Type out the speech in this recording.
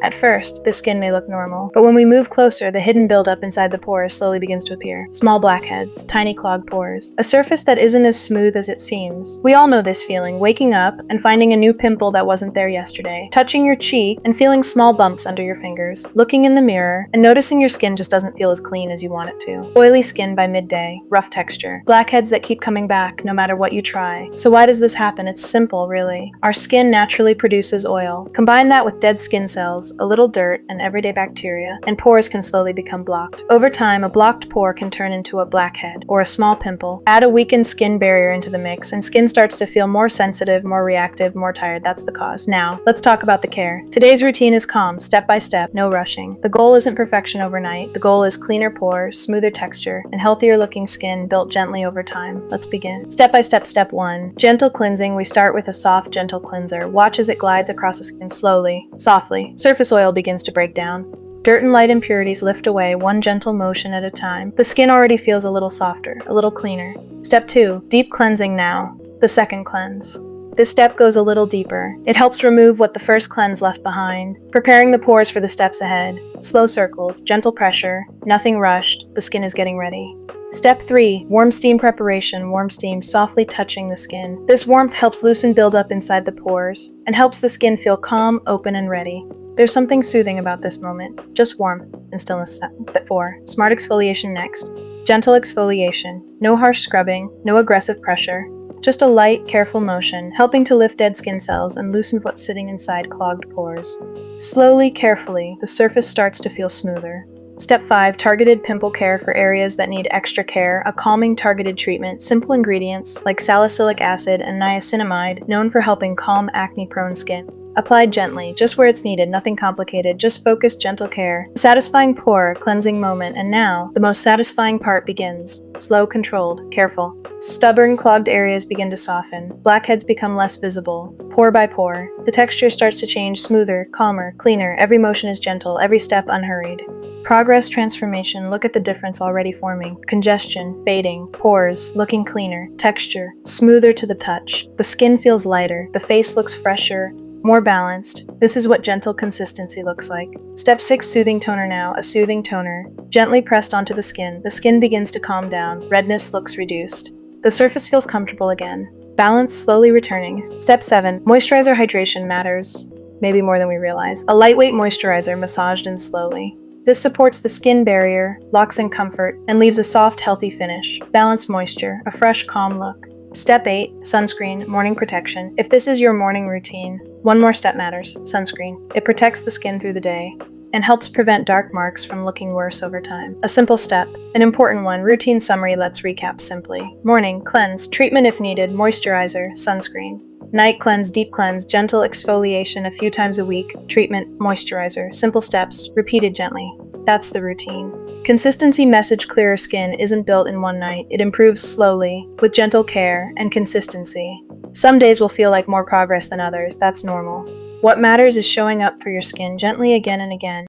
At first, the skin may look normal, but when we move closer, the hidden buildup inside the pores slowly begins to appear. Small blackheads, tiny clogged pores, a surface that isn't as smooth as it seems. We all know this feeling, waking up and finding a new pimple that wasn't there yesterday, touching your cheek and feeling small bumps under your fingers, looking in the mirror and noticing your skin just doesn't feel as clean as you want it to. Oily skin by midday, rough texture, blackheads that keep coming back no matter what you try. So why does this happen? It's simple, really. Our skin naturally produces oil. Combine that with dead skin cells, a little dirt, and everyday bacteria, and pores can slowly become blocked. Over time, a blocked pore can turn into a blackhead, or a small pimple. Add a weakened skin barrier into the mix, and skin starts to feel more sensitive, more reactive, more tired. That's the cause. Now, let's talk about the care. Today's routine is calm, step by step, no rushing. The goal isn't perfection overnight. The goal is cleaner pores, smoother texture, and healthier looking skin built gently over time. Let's begin. Step by step, step 1. Gentle cleansing. We start with a soft, gentle cleanser. Watch as it glides across the skin slowly, softly. Surface oil begins to break down. Dirt and light impurities lift away, one gentle motion at a time. The skin already feels a little softer, a little cleaner. Step 2. Deep cleansing now. The second cleanse. This step goes a little deeper. It helps remove what the first cleanse left behind, preparing the pores for the steps ahead. Slow circles, gentle pressure, nothing rushed, the skin is getting ready. Step 3. Warm steam preparation. Warm steam, softly touching the skin. This warmth helps loosen buildup inside the pores and helps the skin feel calm, open, and ready. There's something soothing about this moment. Just warmth and stillness. Step 4. Smart exfoliation next. Gentle exfoliation. No harsh scrubbing, no aggressive pressure. Just a light, careful motion, helping to lift dead skin cells and loosen what's sitting inside clogged pores. Slowly, carefully, the surface starts to feel smoother. Step 5. Targeted pimple care for areas that need extra care. A calming targeted treatment. Simple ingredients like salicylic acid and niacinamide, known for helping calm acne-prone skin. Applied gently, just where it's needed, nothing complicated, just focused, gentle care. Satisfying pore, cleansing moment, and now, the most satisfying part begins. Slow, controlled, careful. Stubborn, clogged areas begin to soften. Blackheads become less visible, pore by pore. The texture starts to change, smoother, calmer, cleaner. Every motion is gentle, every step unhurried. Progress, transformation, look at the difference already forming. Congestion, fading, pores, looking cleaner, texture, smoother to the touch. The skin feels lighter, the face looks fresher, more balanced. This is what gentle consistency looks like. Step 6. Soothing toner now. A soothing toner. Gently pressed onto the skin. The skin begins to calm down. Redness looks reduced. The surface feels comfortable again. Balance slowly returning. Step 7. Moisturizer hydration matters, maybe more than we realize. A lightweight moisturizer massaged in slowly. This supports the skin barrier, locks in comfort, and leaves a soft, healthy finish. Balanced moisture. A fresh, calm look. Step 8. Sunscreen, morning protection. If this is your morning routine, one more step matters. Sunscreen. It protects the skin through the day and helps prevent dark marks from looking worse over time. A simple step, an important one. Routine summary. Let's recap simply. Morning, cleanse, treatment if needed, moisturizer, sunscreen. Night, cleanse, deep cleanse, gentle exfoliation a few times a week, treatment, moisturizer. Simple steps, repeated gently. That's the routine. Consistency message. Clearer skin isn't built in one night. It improves slowly, with gentle care and consistency. Some days will feel like more progress than others. That's normal. What matters is showing up for your skin gently again and again.